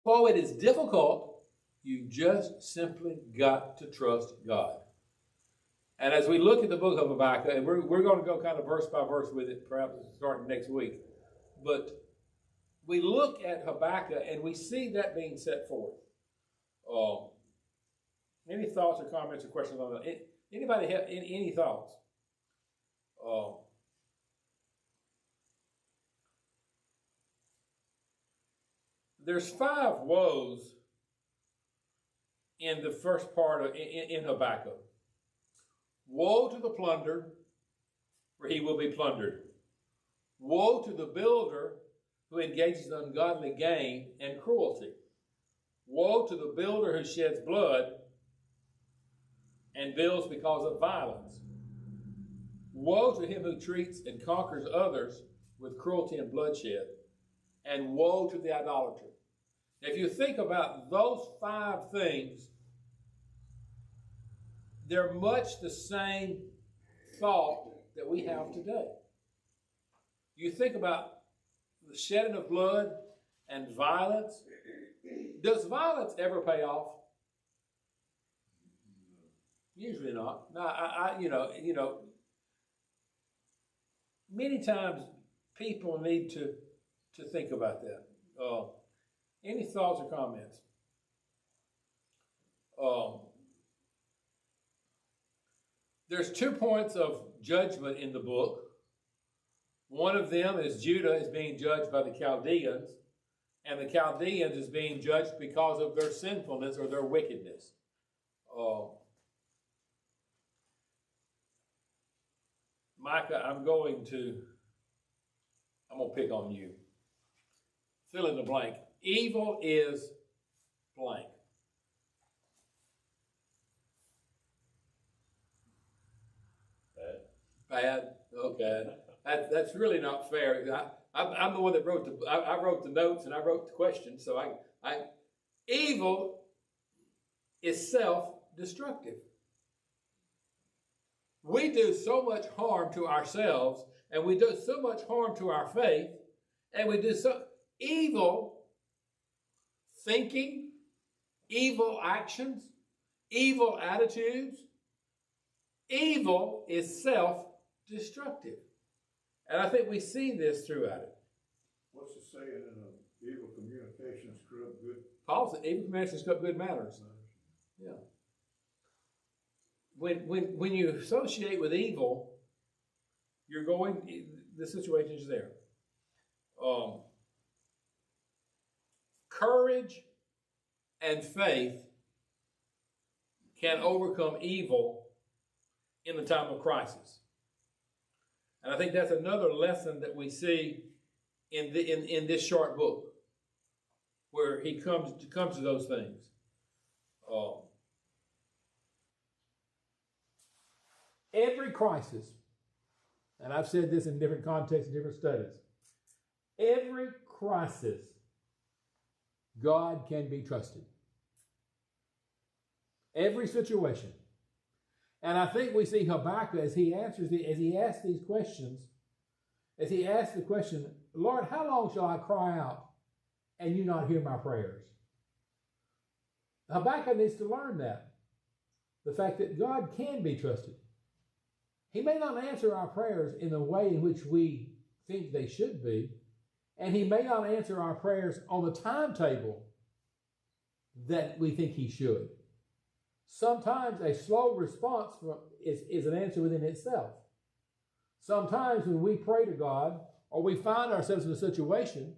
While it is difficult, you just simply got to trust God. And as we look at the book of Habakkuk, and we're going to go kind of verse by verse with it, perhaps starting next week. But we look at Habakkuk and we see that being set forth. Any thoughts or comments or questions on that? Anybody have any thoughts? There's 5 woes in the first part of in Habakkuk. Woe to the plunderer, for he will be plundered. Woe to the builder who engages in ungodly gain and cruelty. Woe to the builder who sheds blood and builds because of violence. Woe to him who treats and conquers others with cruelty and bloodshed. And woe to the idolater. If you think about those 5 things, they're much the same thought that we have today. You think about the shedding of blood and violence. Does violence ever pay off? Usually not. No, many times people need to think about that. Any thoughts or comments? There's 2 points of judgment in the book. One of them is Judah is being judged by the Chaldeans, and the Chaldeans is being judged because of their sinfulness or their wickedness. Micah, I'm going to pick on you. Fill in the blank. Evil is blank. Bad? Okay. That's really not fair. I'm the one that wrote I wrote the notes and I wrote the questions. So evil is self-destructive. We do so much harm to ourselves, and we do so much harm to our faith, and we do so evil thinking, evil actions, evil attitudes. Evil is self-destructive. And I think we see this throughout it. What's the saying in evil communications corrupt good? Paul said evil communications corrupt good manners. Yeah. When you associate with evil, the situation is there. Courage and faith can overcome evil in the time of crisis. And I think that's another lesson that we see in this short book, where he comes to those things. Every crisis, and I've said this in different contexts, different studies, every crisis, God can be trusted. Every situation. And I think we see Habakkuk as he asks these questions, as he asks the question, Lord, how long shall I cry out and you not hear my prayers? Habakkuk needs to learn that. The fact that God can be trusted. He may not answer our prayers in the way in which we think they should be, and he may not answer our prayers on the timetable that we think he should. Sometimes a slow response is an answer within itself. Sometimes when we pray to God, or we find ourselves in a situation,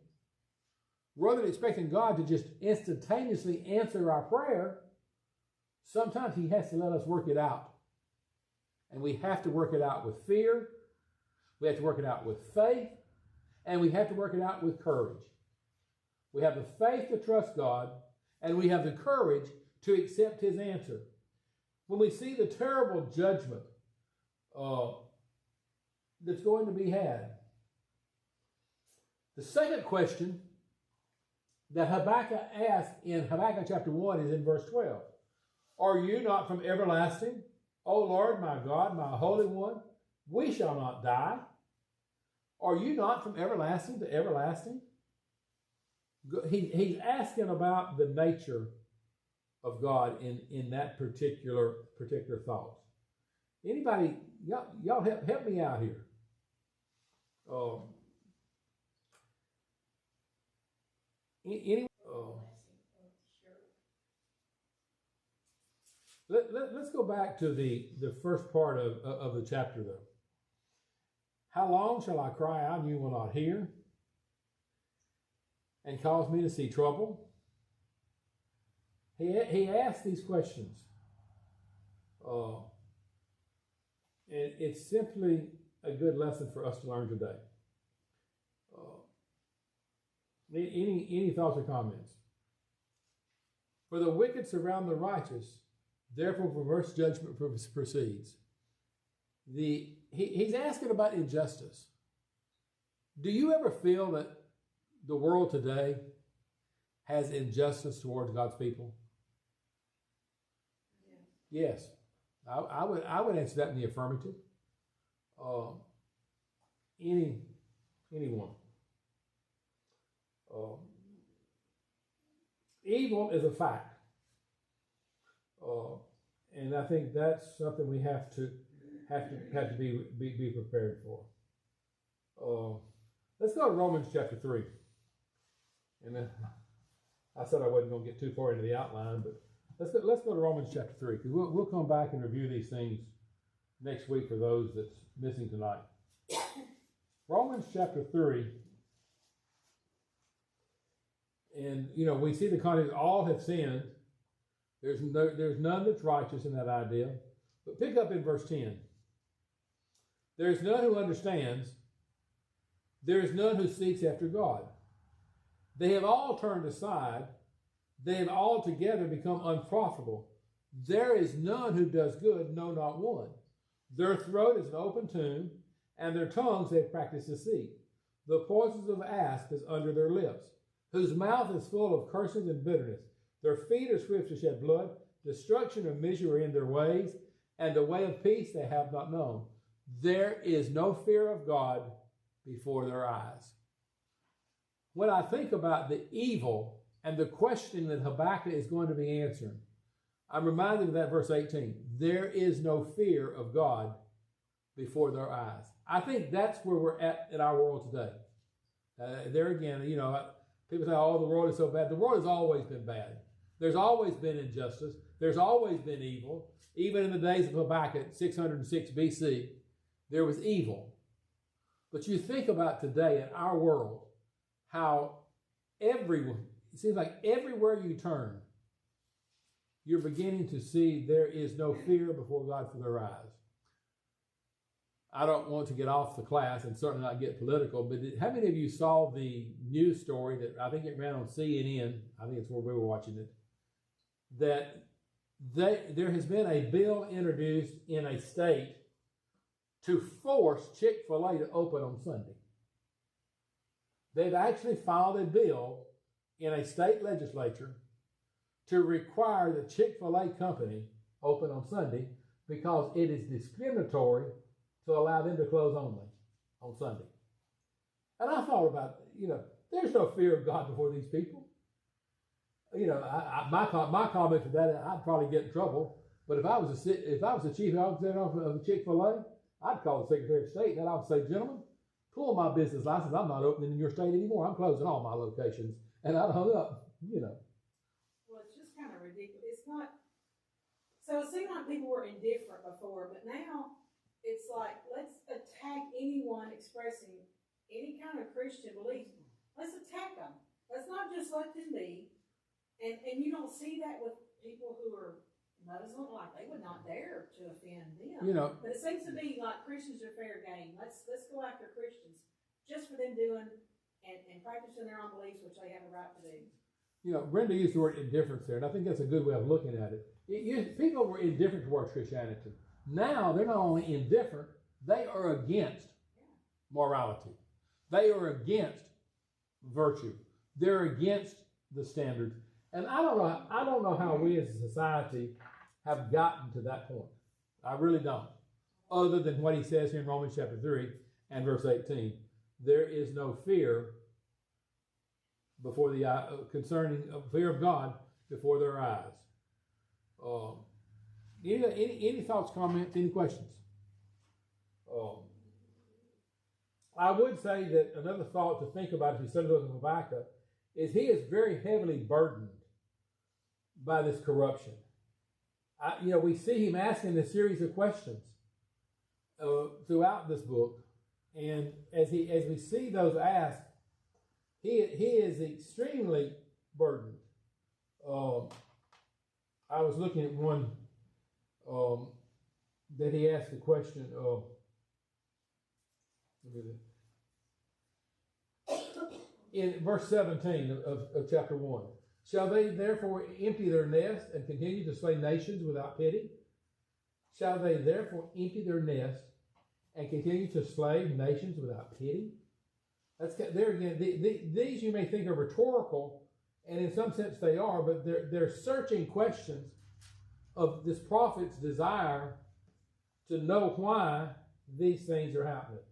rather than expecting God to just instantaneously answer our prayer, sometimes he has to let us work it out. And we have to work it out with fear, we have to work it out with faith, and we have to work it out with courage. We have the faith to trust God, and we have the courage to accept his answer. When we see the terrible judgment that's going to be had, the second question that Habakkuk asked in Habakkuk chapter 1 is in verse 12. Are you not from everlasting, O Lord, my God, my Holy One? We shall not die. Are you not from everlasting to everlasting? He's asking about the nature of God in that particular thought. Anybody, y'all help me out here. Let's go back to the first part of the chapter, though. How long shall I cry out and you will not hear, and cause me to see trouble? He asked these questions. And it's simply a good lesson for us to learn today. Any thoughts or comments? For the wicked surround the righteous, therefore perverse judgment proceeds. He's asking about injustice. Do you ever feel that the world today has injustice towards God's people? Yes. I would answer that in the affirmative. Anyone. Evil is a fact. And I think that's something we have to be prepared for. Let's go to Romans chapter 3. And then I said I wasn't going to get too far into the outline, but let's go to Romans chapter 3, because we'll come back and review these things next week for those that's missing tonight. Romans chapter 3, and we see the context. All have sinned. There's none that's righteous in that idea. But pick up in verse 10. There's none who understands. There is none who seeks after God. They have all turned aside. They have altogether become unprofitable. There is none who does good, no, not one. Their throat is an open tomb, and their tongues they practice deceit. The poisons of asp is under their lips, whose mouth is full of curses and bitterness. Their feet are swift to shed blood. Destruction and misery are in their ways, and the way of peace they have not known. There is no fear of God before their eyes. When I think about the evil and the question that Habakkuk is going to be answering, I'm reminded of that verse 18. There is no fear of God before their eyes. I think that's where we're at in our world today. There again, people say, oh, the world is so bad. The world has always been bad. There's always been injustice. There's always been evil. Even in the days of Habakkuk, 606 BC, there was evil. But you think about today in our world, how it seems like everywhere you turn, you're beginning to see there is no fear before God for their eyes. I don't want to get off the class and certainly not get political, but how many of you saw the news story that I think it ran on CNN? I think it's where we were watching it. That there has been a bill introduced in a state to force Chick-fil-A to open on Sunday. They've actually filed a bill in a state legislature to require the Chick-fil-A company open on Sunday because it is discriminatory to allow them to close only on Sunday. And I thought about, there's no fear of God before these people. My comment to that, I'd probably get in trouble. But if I was the chief executive of Chick-fil-A, I'd call the Secretary of State and I would say, gentlemen, pull my business license. I'm not opening in your state anymore. I'm closing all my locations. And I'd hung up, Well, it's just kind of ridiculous. It's not. So it seemed like people were indifferent before, but now it's like, let's attack anyone expressing any kind of Christian belief. Let's attack them. Let's not just let them be. And you don't see that with people who are Muslim, like they would not dare to offend them. But it seems to be like Christians are fair game. Let's go after Christians just for them doing and practicing their own beliefs, which they have a right to do. Brenda used the word indifference there, and I think that's a good way of looking at it. People were indifferent towards Christianity. Now they're not only indifferent, they are against morality. They are against virtue. They're against the standards. And I don't know how we as a society have gotten to that point. I really don't. Other than what he says here in Romans chapter 3 and verse 18. There is no fear before the concerning fear of God before their eyes. Any thoughts, comments, any questions? I would say that another thought to think about if you study the book of Habakkuk is he is very heavily burdened by this corruption. We see him asking a series of questions throughout this book, and as we see those asked, he is extremely burdened. I was looking at one that he asked the question of. In verse 17 of chapter 1, shall they therefore empty their nest and continue to slay nations without pity? Shall they therefore empty their nest and continue to slay nations without pity? That's there again. These you may think are rhetorical, and in some sense they are, but they're searching questions of this prophet's desire to know why these things are happening.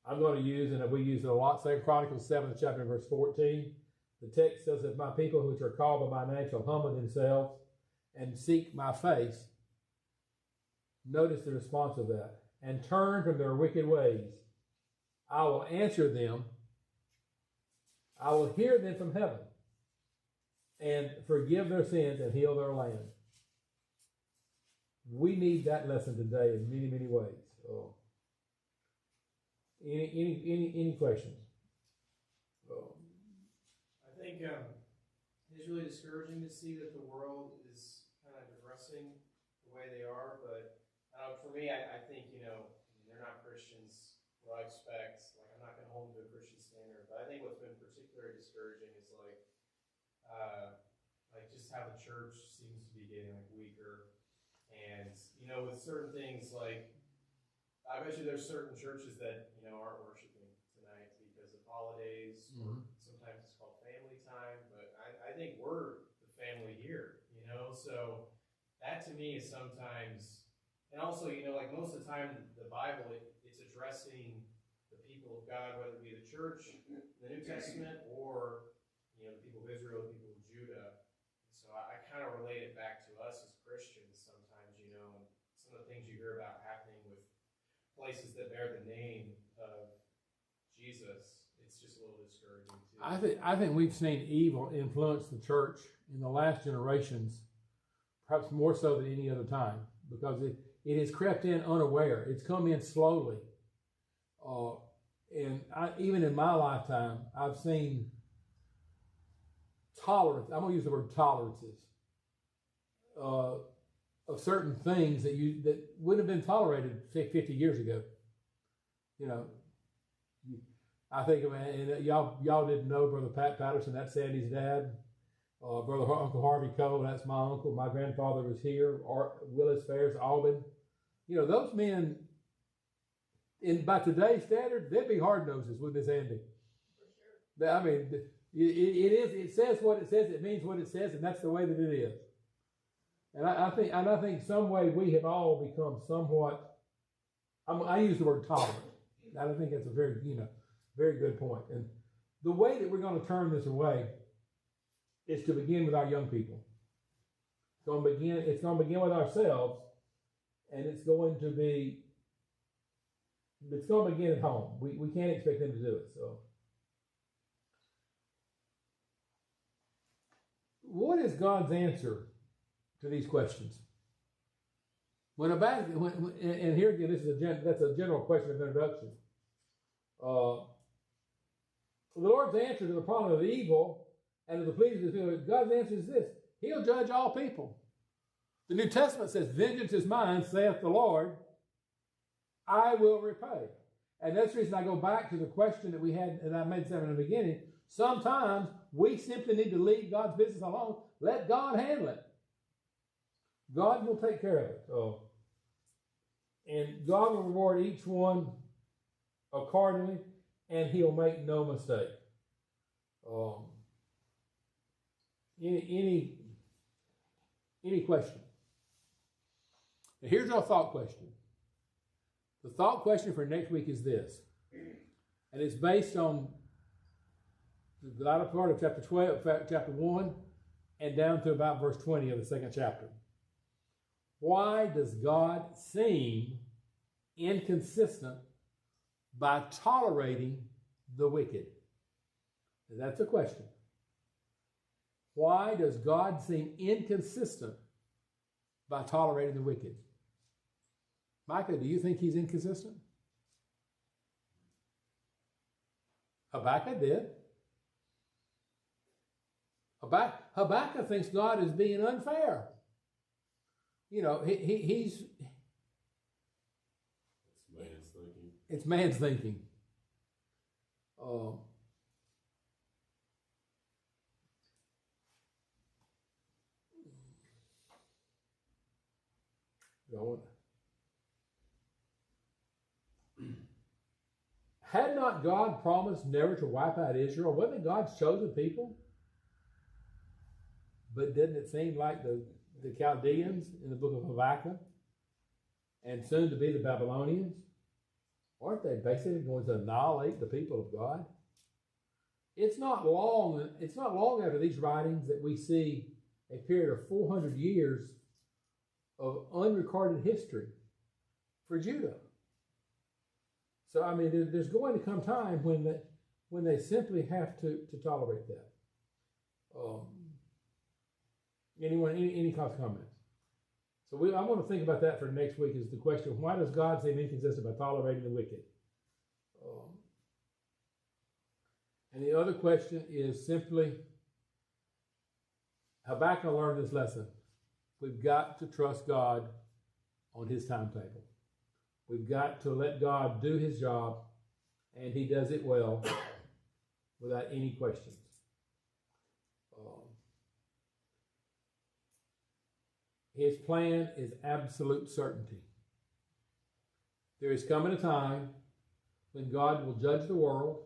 I'm going to use, and we use it a lot, 2 Chronicles 7th chapter verse 14. The text says, if my people which are called by my name shall humble themselves and seek my face, notice the response of that, and turn from their wicked ways, I will answer them, I will hear them from heaven, and forgive their sins and heal their land. We need that lesson today in many, many ways. Any questions? I think it's really discouraging to see that the world is kind of digressing the way they are. But for me, I think they're not Christians. What I expect, I'm not going to hold them to a Christian standard. But I think what's been particularly discouraging is just how the church seems to be getting weaker, and with certain things I bet you there's certain churches that aren't worshiping tonight because of holidays, or sometimes it's called family time. But I think we're the family here, So that to me is sometimes, and also most of the time the Bible it's addressing the people of God, whether it be the church, the New Testament, or the people of Israel, the people of Judah. So I kind of relate it back to us as Christians sometimes, and some of the things you hear about happening with places that bear the name of Jesus, it's just a little discouraging too. I think we've seen evil influence the church in the last generations, perhaps more so than any other time, because it has crept in unaware. It's come in slowly. Even in my lifetime, I've seen tolerance. I'm going to use the word tolerances of certain things that wouldn't have been tolerated, say, 50 years ago. I think of it, and y'all didn't know Brother Pat Patterson, that's Sandy's dad. Brother Uncle Harvey Cole, that's my uncle. My grandfather was here. Willis Ferris, Albin. Those men, by today's standard, they'd be hard noses with this Andy. For sure. I mean, it says what it says, it means what it says, and that's the way that it is. And I think some way we have all become somewhat. I use the word tolerant. I think that's a very very good point. And the way that we're going to turn this away is to begin with our young people. It's going to begin with ourselves, and it's going to begin at home. We can't expect them to do it. So, what is God's answer to these questions? And here again, that's a general question of introduction. The Lord's answer to the problem of evil and to the pleas of his people, God's answer is this: He'll judge all people. The New Testament says, "Vengeance is mine, saith the Lord, I will repay." And that's the reason I go back to the question that we had, and I made in the beginning. Sometimes we simply need to leave God's business alone. Let God handle it. God will take care of it. And God will reward each one accordingly, and He'll make no mistake. Any question? Now here's our thought question. The thought question for next week is this: And it's based on the latter part of chapter 12, chapter 1, and down to about verse 20 of the second chapter. Why does God seem inconsistent by tolerating the wicked? That's a question. Why does God seem inconsistent by tolerating the wicked? Micah, do you think he's inconsistent? Habakkuk did. Habakkuk thinks God is being unfair. You know, he's... It's man's thinking. It's man's thinking. Had not God promised never to wipe out Israel? Wasn't it God's chosen people? But didn't it seem like the Chaldeans in the book of Habakkuk, and soon to be the Babylonians, aren't they basically going to annihilate the people of God? It's not long after these writings that we see a period of 400 years of unrecorded history for Judah. So, I mean, there's going to come time when they simply have to tolerate that. Anyone, any comments? So I want to think about that for next week. Is the question: why does God seem inconsistent by tolerating the wicked? And the other question is simply: Habakkuk learned this lesson. We've got to trust God on His timetable. We've got to let God do His job, and He does it well, without any questions. His plan is absolute certainty. There is coming a time when God will judge the world.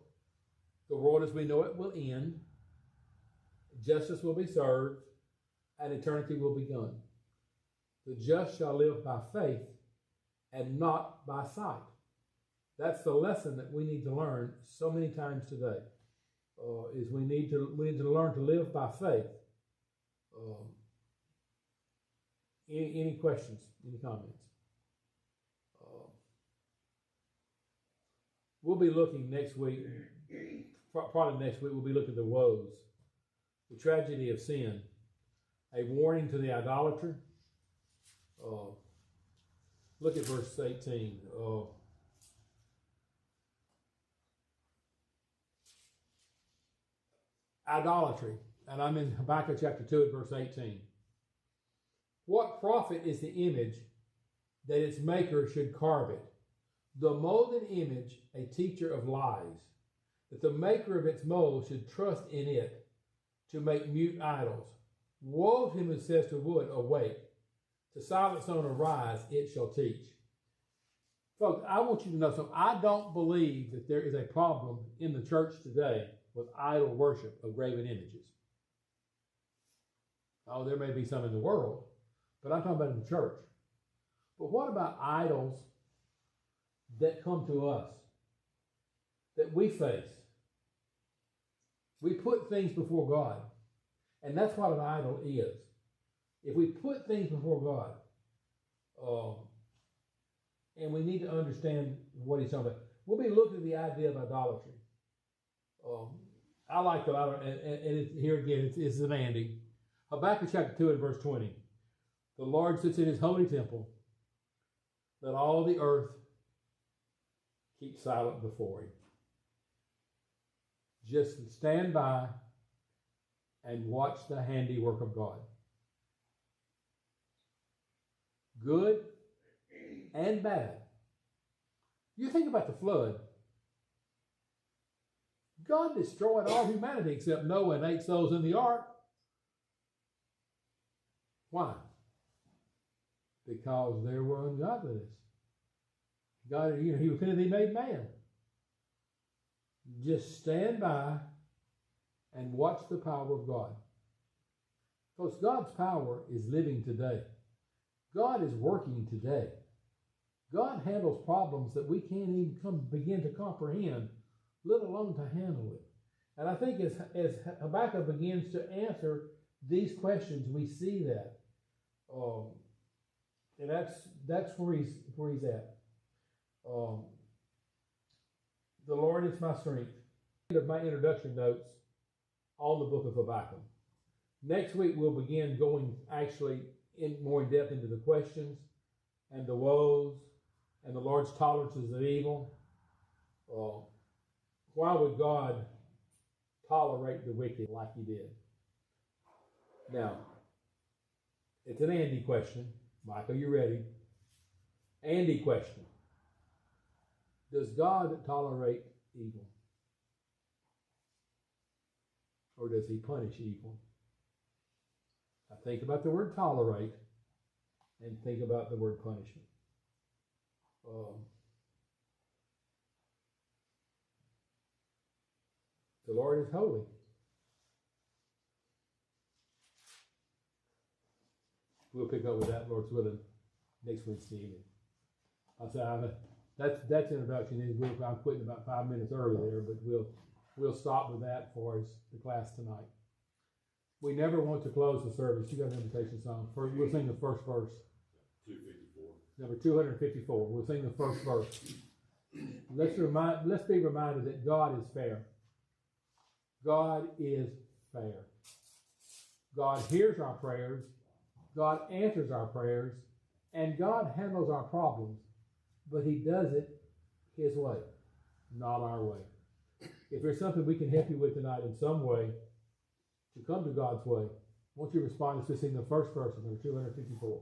The world as we know it will end. Justice will be served, and eternity will be begun. The just shall live by faith and not by sight. That's the lesson that we need to learn so many times today. Is we need to learn to live by faith. Any questions? Any comments? We'll be looking next week. Probably next week we'll be looking at the woes, the tragedy of sin, a warning to the idolater. Look at verse 18. Idolatry, and I'm in Habakkuk chapter 2 at verse 18. What profit is the image that its maker should carve it? The molded image, a teacher of lies, that the maker of its mold should trust in it to make mute idols. Woe to him who says to wood, awake, to silent stone, arise, it shall teach. Folks, I want you to know something. I don't believe that there is a problem in the church today with idol worship of graven images. Oh, there may be some in the world, but I'm talking about in the church. But what about idols that come to us, that we face? We put things before God, and that's what an idol is. If we put things before God, and we need to understand what he's talking about. We'll be looking at the idea of idolatry. I like that, and here again, it's an Andy. Habakkuk chapter 2 and verse 20. The Lord sits in his holy temple. Let all the earth keep silent before him. Just stand by and watch the handiwork of God. Good and bad. You think about the flood. God destroyed all humanity except Noah and 8 souls in the ark. Why? Because there were ungodliness. God, he repented, he made man. Just stand by and watch the power of God. Folks, God's power is living today. God is working today. God handles problems that we can't even begin to comprehend let alone to handle it. And I think as Habakkuk begins to answer these questions, we see that. And that's where he's at. The Lord is my strength. End of my introduction notes on the book of Habakkuk. Next week we'll begin going actually more in depth into the questions and the woes and the Lord's tolerances of evil. Why would God tolerate the wicked like he did? Now, it's an Andy question. Michael, you ready? Andy question. Does God tolerate evil? Or does he punish evil? Now think about the word tolerate and think about the word punishment. The Lord is holy. We'll pick up with that, Lord's willing, next Wednesday evening. I'll say that's introduction. I'm quitting about 5 minutes early there, but we'll stop with that for the class tonight. We never want to close the service. You got an invitation song. We'll sing the first verse. 254. Number 254. We'll sing the first verse. Let's be reminded that God is fair. God is fair. God hears our prayers. God answers our prayers. And God handles our problems. But he does it his way, not our way. If there's something we can help you with tonight in some way to come to God's way, won't you respond to sing the first verse of number 254?